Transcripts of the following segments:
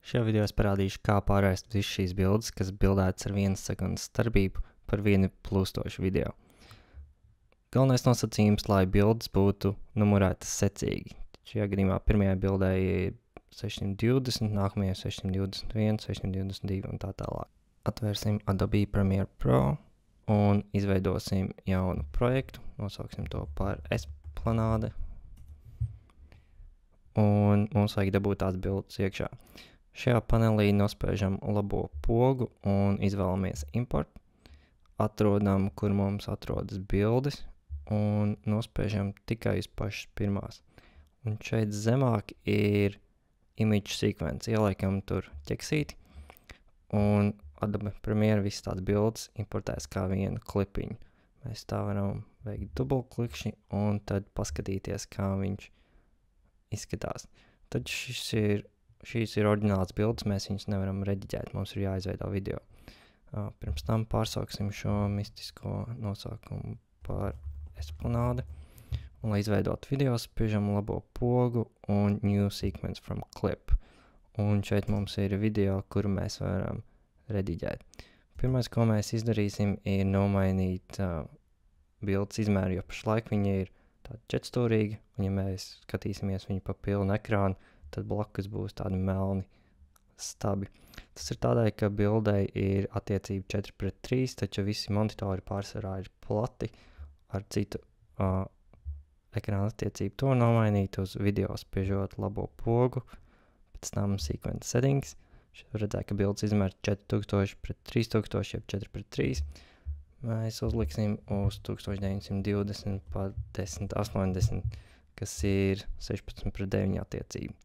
Šajā video es parādīšu, kā pārvērst visu šīs bildes, kas bildētas ar 1 sekundes starpību par vienu plūstošu video. Galvenais nosacījums, lai bildes būtu numurētas secīgi. Šajā gadījumā pirmajā bildē ir 620, nākamajā 621, 622 un tā tālāk. Atvērsim Adobe Premiere Pro un izveidosim jaunu projektu. Nosauksim to par Esplanāde. Un mums vajag dabūt tās bildes iekšā. Šajā panelī nospiežam labo pogu un izvēlamies import. Atrodam, kur mums atrodas bildes un nospiežam tikai uz pašas pirmās. Un šeit zemāk ir image sequence. Ieliekam tur ķeksīti un Adobe Premiere visas tās bildes importēs kā vienu klipiņu. Mēs tā varam veikt dubultklikšķi un tad paskatīties, kā viņš izskatās. Tad šīs ir oriģināls bildes, mēs viņus nevaram rediģēt, mums ir jāizveido video. Pirms tam pārsauksim šo mistisko nosaukumu par Esplanāde. Un, lai izveidot video, spiežam labo pogu un New Sequence from Clip. Un šeit mums ir video, kuru mēs varam rediģēt. Pirmais, ko mēs izdarīsim, ir nomainīt bildes izmēru, jo pašlaik viņa ir tāda četrstūrīga, un ja mēs skatīsimies viņu pa pilnu ekrānu, tad blakus būs tādi melni stabi. Tas ir tādēļ, ka bildei ir attiecība 4:3, taču visi monitori pārsvarā ir plati ar citu ekrāna attiecību. To nomainīt uz video, spiežot labo pogu, pēc tam sequence settings. Šeit var redzēt, ka bildes izmēr 4000:3000, jeb 4:3. Mēs uzliksim uz 1920 par 1080, kas ir 16:9 attiecība.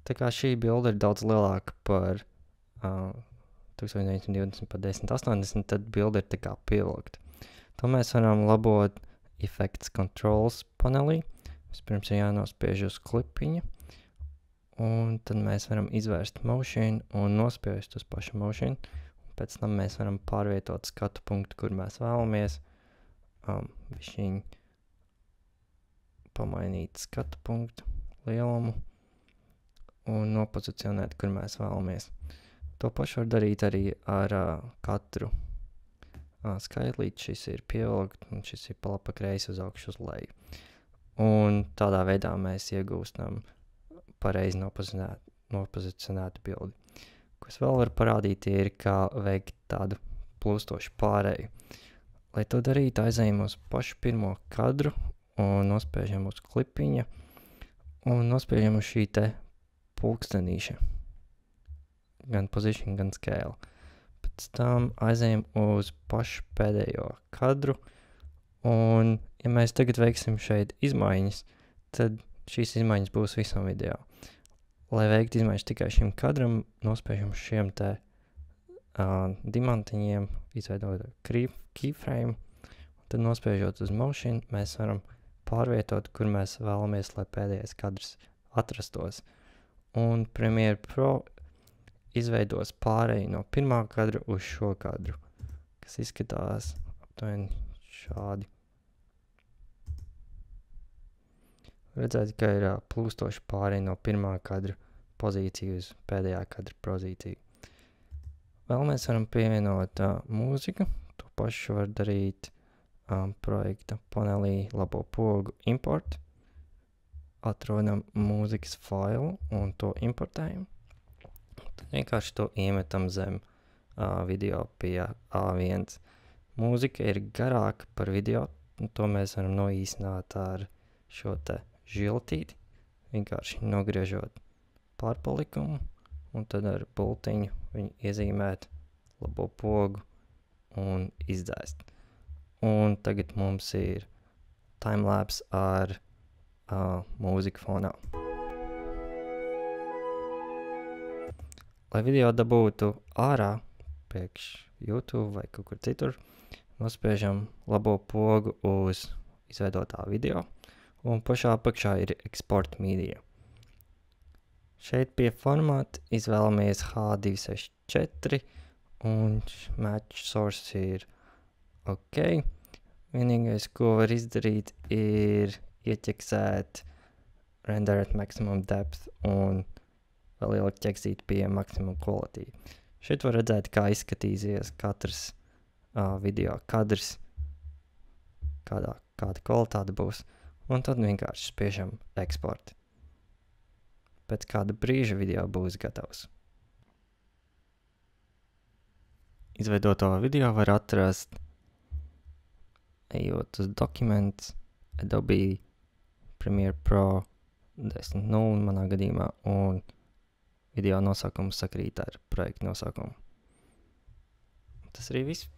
Tā kā šī bilde ir daudz lielāka par 1920 par 1080, tad bilde ir tā kā pievilkta. To mēs varam labot Effects Controls panelī. Vispirms ir jānospiež uz klipiņa. Un tad mēs varam izvērst motion un nospiest uz pašu motion. Pēc tam mēs varam pārvietot skatu punktu, kur mēs vēlamies. Višķiņ pamainīt skatu punktu lielumu un nopozicionēt, kur mēs vēlamies. To pašu var darīt arī ar katru skaitlīti. Šis ir pievilkt un šis ir pa kreisi uz augšu uz leju. Un tādā veidā mēs iegūstam pareizi nopozicionētu bildi. Ko es vēl varu parādīt, ir kā veikt tādu plūstošu pārēju. Lai to darītu, aizējam uz pašu pirmo kadru un nospiežam uz klipiņa un nospiežam uz šī te pulkstenīša. Gan position, gan scale. Pēc tam aizējam uz pašu pēdējo kadru un, ja mēs tagad veiksim šeit izmaiņas, tad šīs izmaiņas būs visam video. Lai veiktu izmaiņas tikai šim kadram, nospiežam šiem te dimantiņiem, izveidot keyframe, un tad nospiežot uz motion, mēs varam pārvietot, kur mēs vēlamies, lai pēdējais kadrs atrastos. Un Premiere Pro izveidos pārēju no pirmā kadra uz šo kadru, kas izskatās aptuveni šādi. Redzēt, ka ir plūstoši pārēj no pirmā kadra pozīciju uz pēdējā kadra pozīciju. Vēl mēs varam pievienot mūziku. To pašu var darīt projekta panelī labo pogu import. Atrodam mūzikas failu un to importējam. Tad vienkārši to iemetam zem video pie A1. Mūzika ir garāka par video, un to mēs varam noīsināt ar šo te žiltīti, vienkārši nogriežot pārpalikumu un tad ar bultiņu viņu iezīmēt labo pogu un izdzēst. Un tagad mums ir timelapse ar mūziku fonā. Lai video dabūtu ārā priekš YouTube vai kaut kur citur, nospiežam labo pogu uz izveidotā video. Un pašā apakšā ir Export Media. Šeit pie formāta izvēlamies H264 un Match Source ir OK. Vienīgais, ko var izdarīt, ir ieķeksēt render at maximum depth un vēl ielikt ķeksīt pie maximum quality. Šeit var redzēt, kā izskatīsies katrs video kadrs, kāda kvalitāte būs, un tad vienkārši spiežam eksport. Pēc kāda brīža video būs gatavs. Izveidoto video var atrast, ejot uz Documents, Adobe Premiere Pro 10.0 manā gadījumā, un video nosaukums sakrīt ar projektu nosaukumu. Tas arī viss.